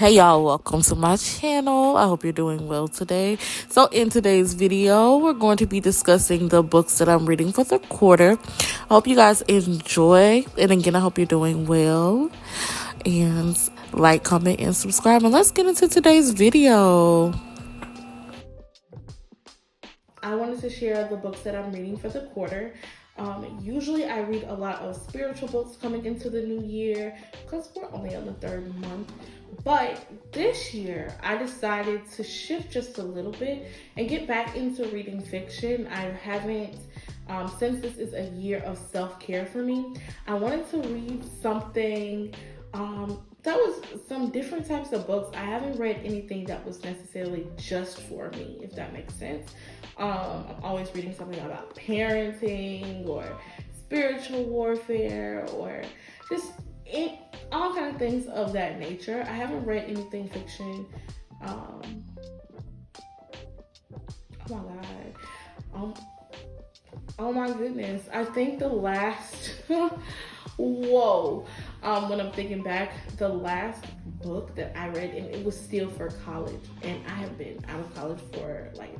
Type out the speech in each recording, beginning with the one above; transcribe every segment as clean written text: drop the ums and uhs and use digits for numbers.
Hey y'all, welcome to my channel. I hope you're doing well today. So in today's video, we're going to be discussing the books that I'm reading for the quarter. I hope you guys enjoy. And again, I hope you're doing well. And like, comment, and subscribe. And let's get into today's video. I wanted to share the books that I'm reading for the quarter. Usually I read a lot of spiritual books coming into the new year because we're only on the third month. But this year I decided to shift just a little bit and get back into reading fiction. I haven't, since this is a year of self-care for me, I wanted to read something that was some different types of books. I haven't read anything that was necessarily just for me, if that makes sense. I'm always reading something about parenting or spiritual warfare or just all kind of things of that nature. I haven't read anything fiction. Oh my God. Oh my goodness. I think the last, whoa. When I'm thinking back, the last book that I read, and it was still for college, and I have been out of college for like,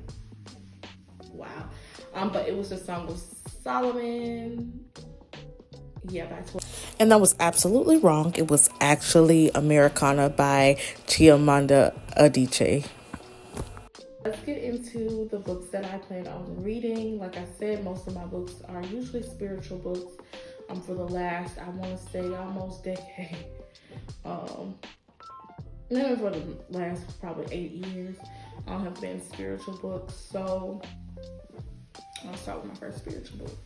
wow. But it was the Song of Solomon. Yeah, by 12. And that was absolutely wrong. It was actually Americana by Chimamanda Adichie. Let's get into the books that I plan on reading. Like I said, most of my books are usually spiritual books. For the last, I want to say, almost decade. Maybe for the last probably 8 years, have been spiritual books. So I'll start with my first spiritual book,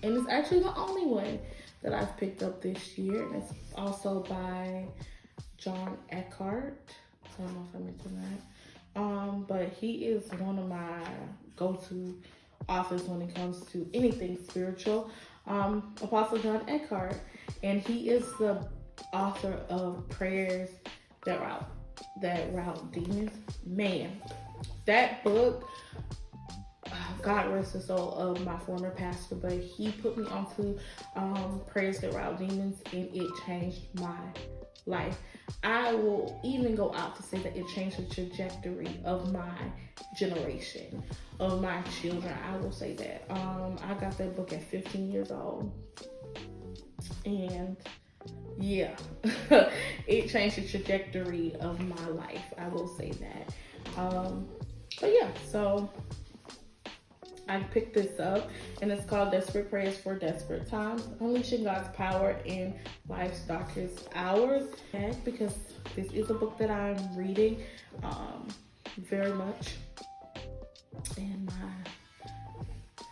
and it's actually the only one that I've picked up this year, and it's also by John Eckhart. I don't know if I mentioned that. But he is one of my go-to authors when it comes to anything spiritual. Apostle John Eckhart, and he is the author of Prayers That Rout Demons. Man, that book, God rest the soul of my former pastor, but he put me onto Prayers That Rout Demons, and it changed my life. I will even go out to say that it changed the trajectory of my generation, of my children. I will say that. I got that book at 15 years old, and yeah, it changed the trajectory of my life. I will say that. But yeah, so I picked this up, and it's called Desperate Prayers for Desperate Times, Unleashing God's Power in Life's Darkest Hours. And because this is a book that I'm reading very much, and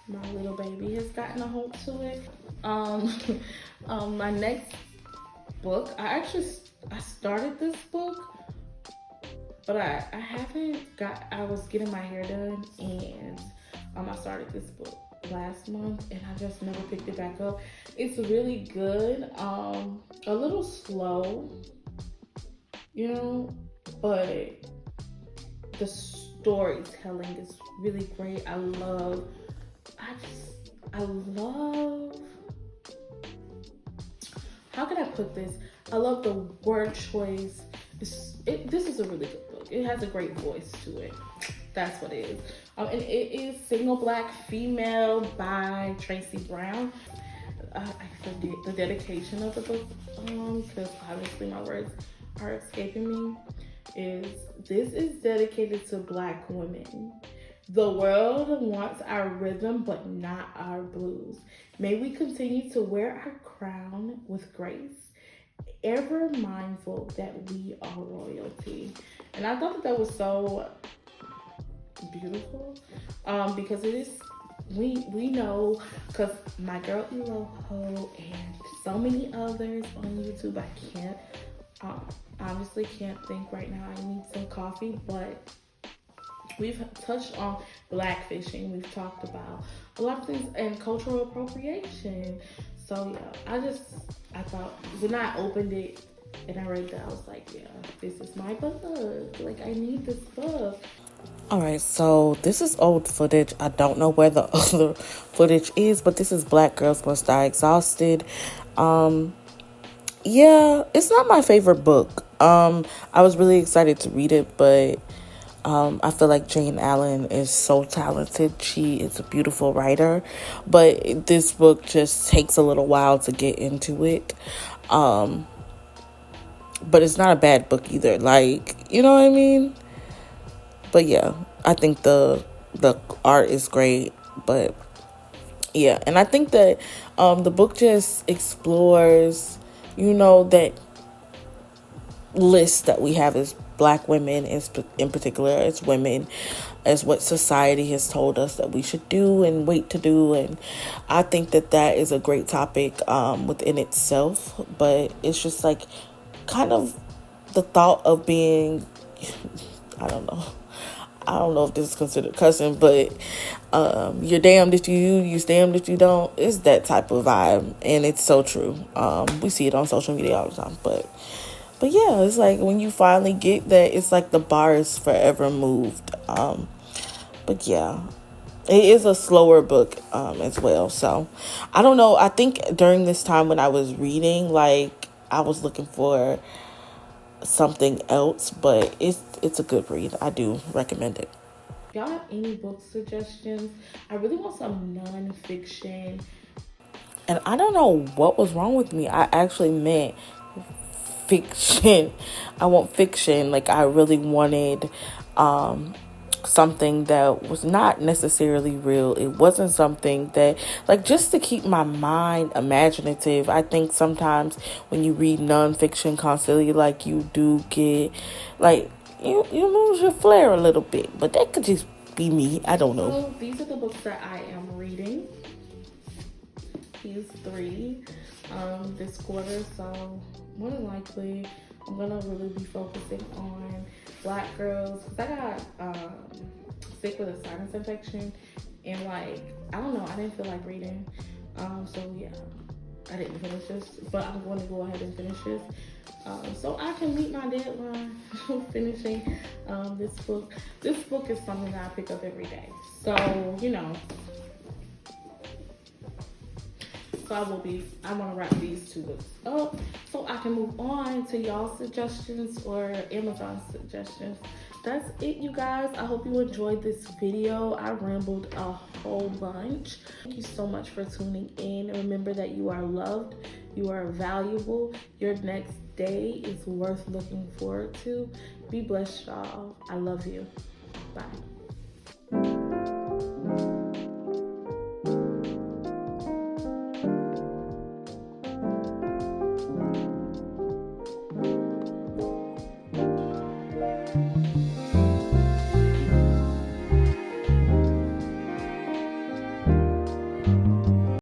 my little baby has gotten a hold to it. My next book, I started this book, but I was getting my hair done, and I started this book last month, and I just never picked it back up. It's really good, a little slow, but the storytelling is really great. I love, how can I put this? I love the word choice. This is a really good book. It has a great voice to it. That's what it is. And it is Single Black Female by Tracy Brown. I forget the dedication of the book, because obviously my words are escaping me. This is dedicated to Black women. The world wants our rhythm, but not our blues. May we continue to wear our crown with grace, ever mindful that we are royalty. And I thought that was so beautiful, because it is, we know, because my girl Eloho and so many others on YouTube, I obviously can't think right now. I need some coffee, but we've touched on Black fishing. We've talked about a lot of things, and cultural appropriation. So yeah, I thought when I opened it and I read that, I was like, yeah, this is my book. Like, I need this book. Alright, so this is old footage. I don't know where the other footage is, but this is Black Girls Must Die Exhausted. Yeah, it's not my favorite book. I was really excited to read it, but I feel like Jane Allen is so talented. She is a beautiful writer, but this book just takes a little while to get into it. Um, but it's not a bad book either. Like, you know what I mean? But yeah, I think the art is great, but yeah, and I think that the book just explores, that list that we have as black women, in particular as women, as what society has told us that we should do and wait to do. And I think that that is a great topic within itself, but it's just like kind of the thought of being, I don't know. I don't know if this is considered cussing, but you're damned if you're damned if you don't. It's that type of vibe, and it's so true. We see it on social media all the time, but yeah, it's like when you finally get that, it's like the bar is forever moved. But yeah, it is a slower book as well. So I don't know. I think during this time when I was reading, like I was looking for something else, but it's a good read. I do recommend it. If y'all have any book suggestions, I really want some non-fiction. And I don't know what was wrong with me. I actually meant fiction. I want fiction. Like I really wanted something that was not necessarily real. It wasn't something that, like, just to keep my mind imaginative. I think sometimes when you read nonfiction constantly, like, you do get, like, you lose your flair a little bit. But that could just be me. I don't know. So these are the books that I am reading. These three this quarter. So more than likely, I'm gonna really be focusing on black girls because I got sick with a sinus infection, and like I don't know, I didn't feel like reading. So yeah, I didn't finish this, but I'm going to go ahead and finish this. So I can meet my deadline of finishing this book. This book is something that I pick up every day. So, so I want to wrap these two books up so I can move on to y'all's suggestions or Amazon suggestions. That's it, you guys. I hope you enjoyed this video. I rambled a whole bunch. Thank you so much for tuning in. Remember that you are loved, you are valuable. Your next day is worth looking forward to. Be blessed, y'all. I love you. Bye.